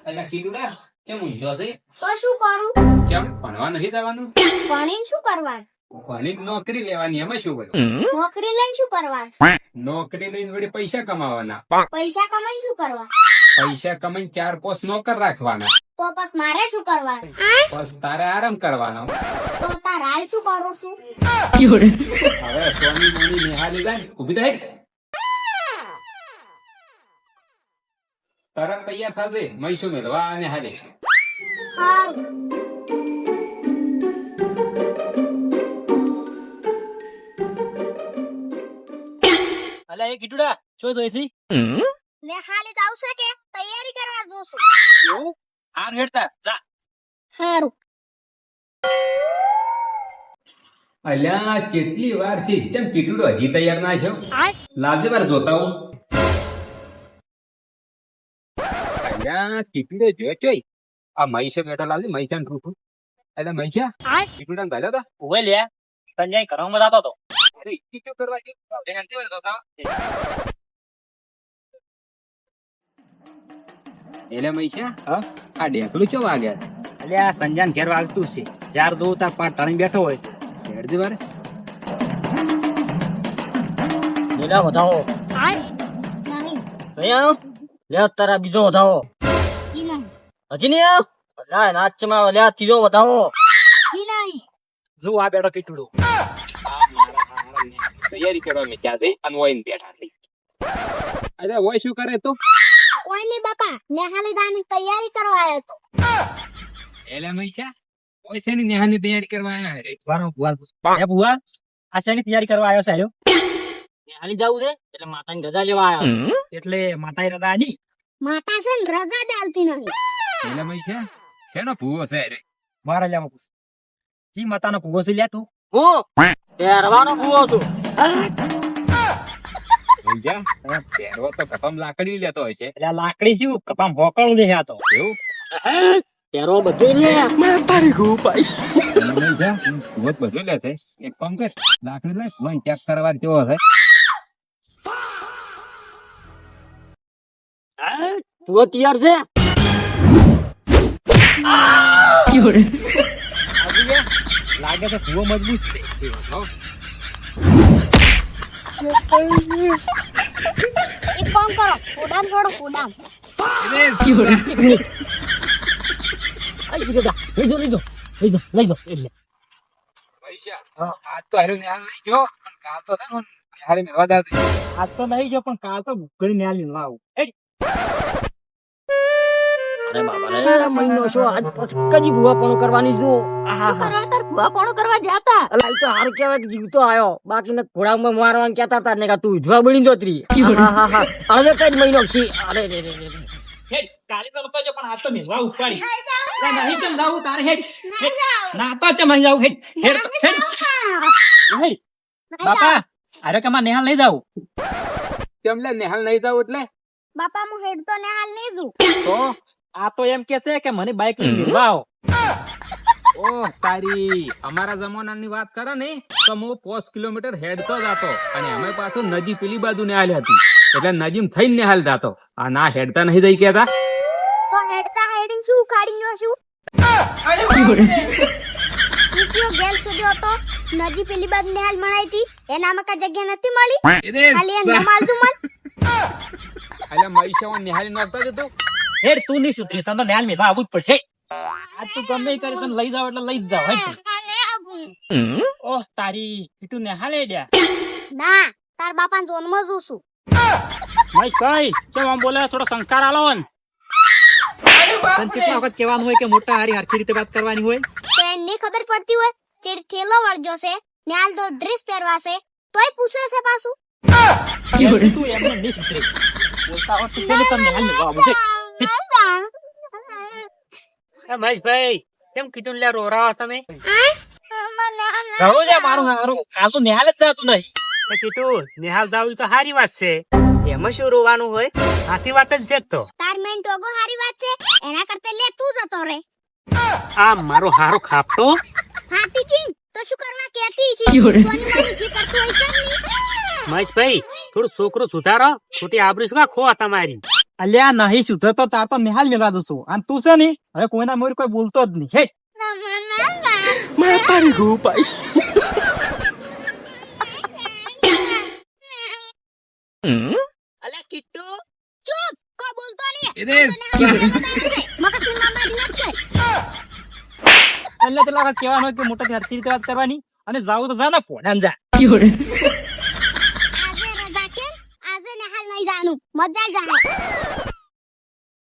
અલા કીધુડા કેમ ઊંઝો છે? તો શું કરું? કેમ ભણવા નથી જવાનું? ભણીને શું કરવાનું? ભણી નોકરી લેવાની એમાં શું કર્યું? નોકરી લઈને શું કરવાનું? નોકરી લઈને વળી પૈસા કમાવાના. પૈસા કમાઈને શું કરવાનું? પૈસા કમાઈને 4-5 નોકર રાખવાના. તો બસ મારે શું કરવાનું? બસ તારે આરામ કરવાનો. તો તાર હાલ શું કરું છું? હવે સોની મોની નિહાળી જાય ને, ઊભી થાય તરત તૈયાર થશે મૈસું મેળવા અને હાલે. હારું. અલા એ કીટુડા શું જોઈશી? ને હાલે જ આવશે કે તૈયારી કરવા જોશું? એવું હાર હેડતા જા. હારું. અલ્યા કેટલી વાર છે કેમ કીધું હજી તૈયાર ના છો? લાજે વાર જોતા હું. અલ્યા કીધું જો ચોઈ આ મૈસે બેઠો લાવજે મૈસાન રૂઠું. એટલે મૈસા કીધું ગાલ્યો તા ઉભે લે સંજય ઘરમાં જતો તો. અરે ઈકી શું કરવા ગયો? હેડતે વાર જોતા એટલે મૈસા હા આ ઢેકડું ચો વાગ્યા? અલ્યા સંજયન ઘેર વાગતું છે ચાર દો તાર પાંચ ટાણી બેઠો હોય છે. હેડજે વાર લેલા વધાવો નહીં. નહીં આવો લે તારા બીજો વધાવો ઈ નહીં. હજી નહીં આવ અલ્યા નાચમાં લે ત્રીજો વધાવો. ઈ નહીં. જો આ બેઠો કીટુડું. તૈયારી કરવા મેં ત્યાં જઈ અને વહીને બેઠા છે. અરે વોય શું કરે તો? કોઈ નહીં બાપા, ને હાલે દાની તૈયારી કરવા આવ્યો તો. એટલે મૈસા ઓય છે ને નેહાની તૈયારી કરવા આવ્યા રે. વારો ભુવા એ ભુવા આ શેની તૈયારી કરવા આવ્યો છે આયો? હાલી જવું છે એટલે માતાની રજા લેવા આવ્યો. એટલે માતાની રજા આજી માતા છે ને રજા ડાલતી નહીં. એટલે મૈસા શેનો ભૂવો છે રે? મારા લેવા પૂછ જી માતાનો ભૂવો છે લે તું. હું પહેરવાનો ભૂવો છું. મૈસા પહેરવો તો કપમ લાકડી લેતો હોય છે. એટલે આ લાકડી શું કપામ ભોકળું લે આ તો. એવું પહેરવો બધું લે મૈસા ભૂવો તો બધું લે છે. એક કામ કર લાકડી લાય વન ચેક કરવા જેવો છે. ભૂવો તૈયાર છે. લાગે તો ભૂવો મજબૂત છે. હો. એક કામ કરો, ઉડામ છોડો, ઉડામ. લઈ દો એટલે મૈસા આજ તો હારું નેહાલ નહીં ગયો પણ કાલ તો છે ને હારી મેળવા દે. આજ તો નહીં જો પણ કાલ તો ઘડી ને આલી લાવું. અરે બાબા મહિનો છો આજ પછી કદી ભૂવાપણું કરવાની જો. તાર ભૂવાપણું કરવા જાતા. અલા ઈ તો હારું કહેવાય કે જીવતો આયો. બાકીને ઘોડામાં મારવાનું કહેતા હતા ને કે તું ઉજવા બની જોતરી. હવે કઈ મહિનો છે. અરે રે રે રે હેડ કાલી તો નતો જો પણ આજ તો મેલવા ઉપાડી. નહીં ચમ જાવું તારે હેડ. ના તો ચમ અહીં જાવું હેડ. હેડ બાપા અરે કે માં નેહાલ લઈ જાવ. કેમ લે નેહાલ નહીં જાવ એટલે? બાપા હું હેડ તો ને હાલ નહીં જુ. તો આ તો એમ કે છે કે મને બાઈક લઈને મેલવા આવો. ઓહ તારી અમારા જમાનાની વાત કરે ને તો હું 5 કિલોમીટર હેડતો જતો અને અમે પાછું નદી પેલી બાજુ ને હાલ હતી એટલે નજીમ થઈને ને હાલ જાતો. આ ના હેડતા નહીં જઈ કેતા. તો હેડતા હેડીને શું ઉખાડી નો છું? ઊંચીઓ ગેલ સુધી હતો, નજી પેલી બાદ ને હાલ મણાઈ હતી, એનામાં કા જગ્યા નથી મળી. ખાલી એ નમાલજુ મન. એટલે મૈસા નિહાળી નોખતો જ તું. હેડ તું નહીં સુધરી તને નેહાલ મેલવા આવવું જ પડશે. આજ તું ગમે ઈ કરે તને લઈ જાવ એટલે લઈ જ જાવ. હેડ ઓહ તારી તું નેહાલ હેડ્યા. ના, તાર બાપાને જોનમાં જોઉં છું. મહેશભાઈ કેમ આમ બોલે થોડો સંસ્કાર આલો ને. તને કેટલા વખત કહેવાનું હોય કે મોટા હારી હરખી રીતે વાત કરવાની હોય. તો એને ખબર પડતી હોય કે ઠેલો વળજો છે, ને હાલ તો ડ્રેસ પહેરવા છે, તોય પૂછે છે પાછું. તું એમને નહીં સુધરી. બોલતા આવડશે તો તને નેહાલ મેલવા આવું છે. મહેશભાઈ કેમ કીધું લે રોરાવા તમે? રહો જા મારું હારું. કાલ તો નેહાલ જ જાતું નહીં. કીધું નેહાલ જાવ તો સારી વાત છે. એમાં શું રોવાનું હોય? હાસી વાત જ છે તો. તાર મેન ટોગો હારી વાત છે, એના કરતા લે તું જતો રે. આ મારો હારો ખાપતો. હાથી ચીન તો શું કરવા કહેતી છે? સોની મારી જે કરતું હોય કર ની. મહેશભાઈ થોડું છોકરું સુધારો. ખોટી આબરૂ શું ખો તમારી. અલ્યા નહીં સુધરતો તાર તો નિહાલ મેળવા દઉં છું અને તું છે ને હવે કોઈના મોર કોઈ બોલતો જ નહીં હેટ અલ્યા કિટ્ટુ ચૂપ કો બોલતો નહીં મકસી મામા નથી કર એટલે પેલા કહેવાનો કે મોટાથી હરખી રીતે વાત કરવાની અને જાવું તો જા ને પોડાન જા આજે રજા કે આજે નહાલ નહીં જાનું મજા જાય